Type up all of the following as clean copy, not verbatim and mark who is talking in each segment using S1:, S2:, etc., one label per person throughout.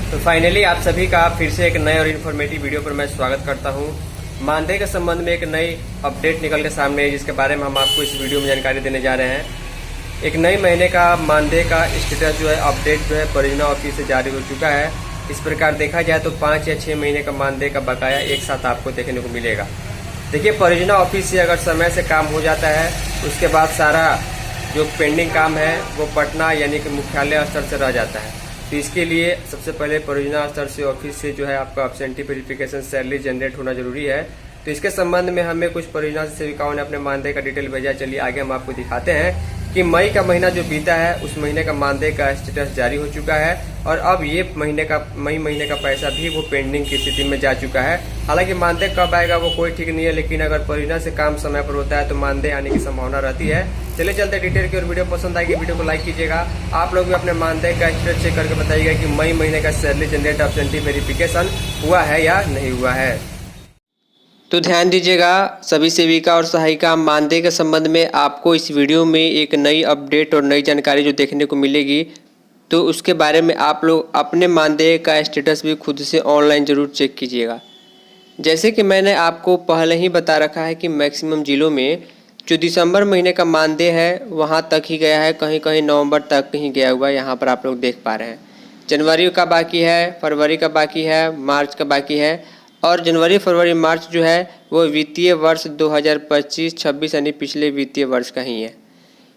S1: तो फाइनली आप सभी का फिर से एक नए और इन्फॉर्मेटिव वीडियो पर मैं स्वागत करता हूं। मानदेय के संबंध में एक नई अपडेट निकल के सामने है, जिसके बारे में हम आपको इस वीडियो में जानकारी देने जा रहे हैं। एक नए महीने का मानदेय का स्टेटस जो है अपडेट जो है परियोजना ऑफिस से जारी हो चुका है। इस प्रकार देखा जाए तो 5 या 6 महीने का मानदेय का बकाया एक साथ आपको देखने को मिलेगा। देखिए, परियोजना ऑफिस से अगर समय से काम हो जाता है, उसके बाद सारा जो पेंडिंग काम है वो पटना यानी कि मुख्यालय स्तर से रह जाता है। तो इसके लिए सबसे पहले परियोजना स्तर से ऑफिस से जो है आपका एब्सेंटी वेरिफिकेशन सैलरी जनरेट होना जरूरी है। तो इसके संबंध में हमें कुछ परियोजना सेविकाओं ने अपने मानदेय का डिटेल भेजा। चलिए आगे हम आपको दिखाते हैं कि मई का महीना जो बीता है उस महीने का मानदेय का स्टेटस जारी हो चुका है और अब ये मई महीने का पैसा भी वो पेंडिंग की स्थिति में जा चुका है। हालांकि मानदेय कब आएगा वो कोई ठीक नहीं है, लेकिन अगर परियोजना से काम समय पर होता है तो मानदेय आने की संभावना रहती है। चलिए चलते डिटेल की और वीडियो पसंद आएगी वीडियो को लाइक कीजिएगा। आप लोग भी अपने मानदेय का स्टेटस चेक करके बताइएगा कि मई महीने का सैलरी जनरेट एब्सेंटी वेरिफिकेशन हुआ है या नहीं हुआ है। तो ध्यान दीजिएगा सभी सेविका और सहायिका, मानदेय के संबंध में आपको इस वीडियो में एक नई अपडेट और नई जानकारी जो देखने को मिलेगी, तो उसके बारे में आप लोग अपने मानदेय का स्टेटस भी खुद से ऑनलाइन ज़रूर चेक कीजिएगा। जैसे कि मैंने आपको पहले ही बता रखा है कि मैक्सिमम ज़िलों में जो दिसंबर महीने का मानदेय है वहाँ तक ही गया है, कहीं कहीं नवंबर तक ही गया हुआ है। यहाँ पर आप लोग देख पा रहे हैं जनवरी का बाकी है, फरवरी का बाकी है, मार्च का बाकी है। और जनवरी फरवरी मार्च जो है वो वित्तीय वर्ष 2025-26 यानी पिछले वित्तीय वर्ष का ही है।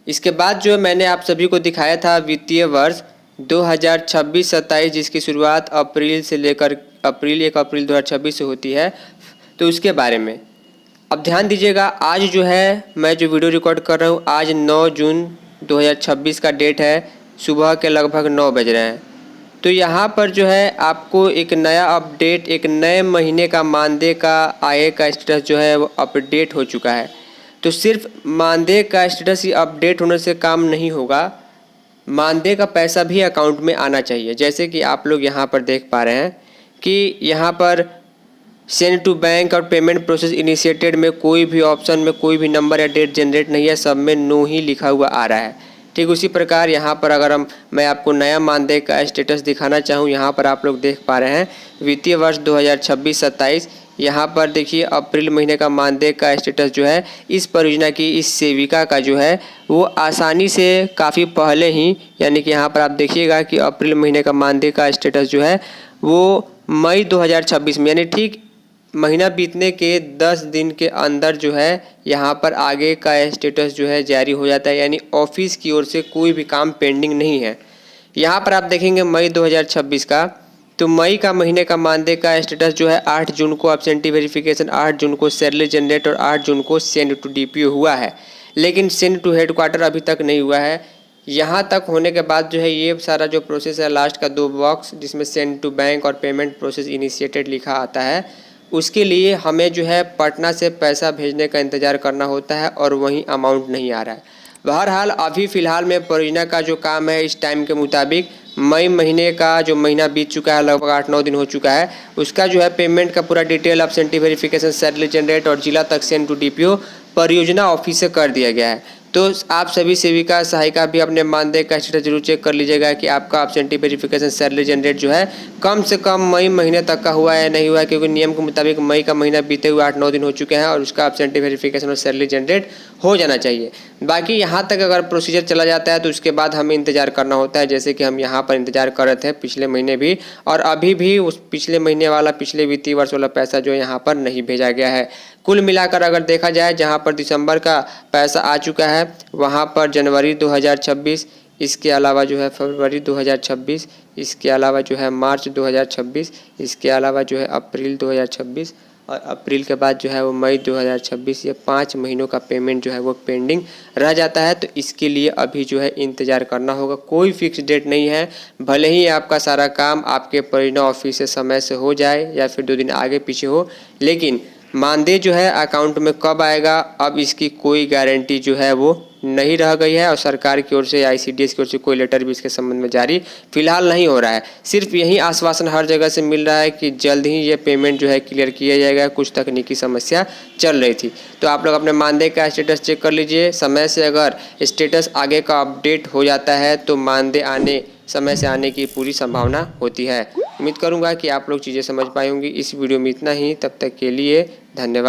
S1: इसके बाद जो मैंने आप सभी को दिखाया था वित्तीय वर्ष 2026-27, जिसकी शुरुआत अप्रैल से लेकर 1 अप्रैल 2026 से होती है, तो उसके बारे में अब ध्यान दीजिएगा। आज जो है मैं जो वीडियो रिकॉर्ड कर रहा हूँ, आज 9 जून 2026 का डेट है, सुबह के लगभग 9 बज रहे हैं। तो यहाँ पर जो है आपको एक नया अपडेट, एक नए महीने का मानदेय का आय का स्टेटस जो है वो अपडेट हो चुका है। तो सिर्फ मानदेय का स्टेटस ही अपडेट होने से काम नहीं होगा, मानदेय का पैसा भी अकाउंट में आना चाहिए। जैसे कि आप लोग यहाँ पर देख पा रहे हैं कि यहाँ पर सेंड टू बैंक और पेमेंट प्रोसेस इनिशिएटेड में कोई भी ऑप्शन में कोई भी नंबर या डेट जनरेट नहीं है, सब में नो ही लिखा हुआ आ रहा है। ठीक उसी प्रकार यहाँ पर अगर मैं आपको नया मानदेय का स्टेटस दिखाना चाहूँ, यहाँ पर आप लोग देख पा रहे हैं वित्तीय वर्ष 2026-27। यहाँ पर देखिए अप्रैल महीने का मानदेय का स्टेटस जो है इस परियोजना की इस सेविका का जो है वो आसानी से काफ़ी पहले ही, यानी कि यहाँ पर आप देखिएगा कि अप्रैल महीने का मानदेय का स्टेटस जो है वो मई 2026 में, यानी ठीक महीना बीतने के 10 दिन के अंदर जो है यहाँ पर आगे का स्टेटस जो है जारी हो जाता है। यानी ऑफिस की ओर से कोई भी काम पेंडिंग नहीं है। यहाँ पर आप देखेंगे मई 2026 का, तो मई का महीने का मानदेय का स्टेटस जो है 8 जून को एब्सेंटी वेरिफिकेशन, 8 जून को सैलरी जनरेट और 8 जून को सेंड टू डीपीओ हुआ है, लेकिन सेंड टू हेडक्वार्टर अभी तक नहीं हुआ है। यहाँ तक होने के बाद जो है ये सारा जो प्रोसेस है, लास्ट का 2 बॉक्स जिसमें सेंड टू बैंक और पेमेंट प्रोसेस इनिशिएटेड लिखा आता है, उसके लिए हमें जो है पटना से पैसा भेजने का इंतज़ार करना होता है और वहीं अमाउंट नहीं आ रहा है। बहरहाल अभी फ़िलहाल में परियोजना का जो काम है इस टाइम के मुताबिक मई महीने का जो महीना बीत चुका है, लगभग 8-9 दिन हो चुका है, उसका जो है पेमेंट का पूरा detail absentee verification, salary generate और जिला तक सेंड टू डीपीओ परियोजना ऑफिस से कर दिया गया है। तो आप सभी सेविका सहायिका भी अपने मानदेय का स्टेटस जरूर चेक कर लीजिएगा कि आपका एब्सेंटी वेरिफिकेशन सैलरी जनरेट जो है कम से कम मई महीने तक का हुआ है या नहीं हुआ है, क्योंकि नियम के मुताबिक मई का महीना बीते हुए 8-9 दिन हो चुके हैं और उसका एब्सेंटी वेरिफिकेशन और सैलरी जनरेट हो जाना चाहिए। बाकी यहाँ तक अगर प्रोसीजर चला जाता है तो उसके बाद हमें इंतजार करना होता है, जैसे कि हम यहाँ पर इंतजार कर रहे थे पिछले महीने भी, और अभी भी उस पिछले महीने वाला, पिछले वित्तीय वर्ष वाला पैसा जो यहाँ पर नहीं भेजा गया है। कुल मिलाकर अगर देखा जाए, जहाँ पर दिसंबर का पैसा आ चुका है वहाँ पर जनवरी 2026, इसके अलावा जो है फरवरी 2026, इसके अलावा जो है मार्च 2026, इसके अलावा जो है अप्रैल 2026 और अप्रैल के बाद जो है वो मई 2026, ये 5 महीनों का पेमेंट जो है वो पेंडिंग रह जाता है। तो इसके लिए अभी जो है इंतज़ार करना होगा, कोई फिक्स डेट नहीं है। भले ही आपका सारा काम आपके परियोजना ऑफिस से समय से हो जाए या फिर 2 दिन आगे पीछे हो, लेकिन मानदेय जो है अकाउंट में कब आएगा अब इसकी कोई गारंटी जो है वो नहीं रह गई है और सरकार की ओर से, आईसीडीएस की ओर से कोई लेटर भी इसके संबंध में जारी फिलहाल नहीं हो रहा है। सिर्फ यही आश्वासन हर जगह से मिल रहा है कि जल्द ही ये पेमेंट जो है क्लियर किया जाएगा। कुछ तकनीकी समस्या चल रही थी, तो आप लोग अपने मानदेय का स्टेटस चेक कर लीजिए। समय से अगर स्टेटस आगे का अपडेट हो जाता है तो मानदेय समय से आने की पूरी संभावना होती है। उम्मीद करूँगा कि आप लोग चीज़ें समझ पाए होंगी। इस वीडियो में इतना ही, तब तक के लिए धन्यवाद।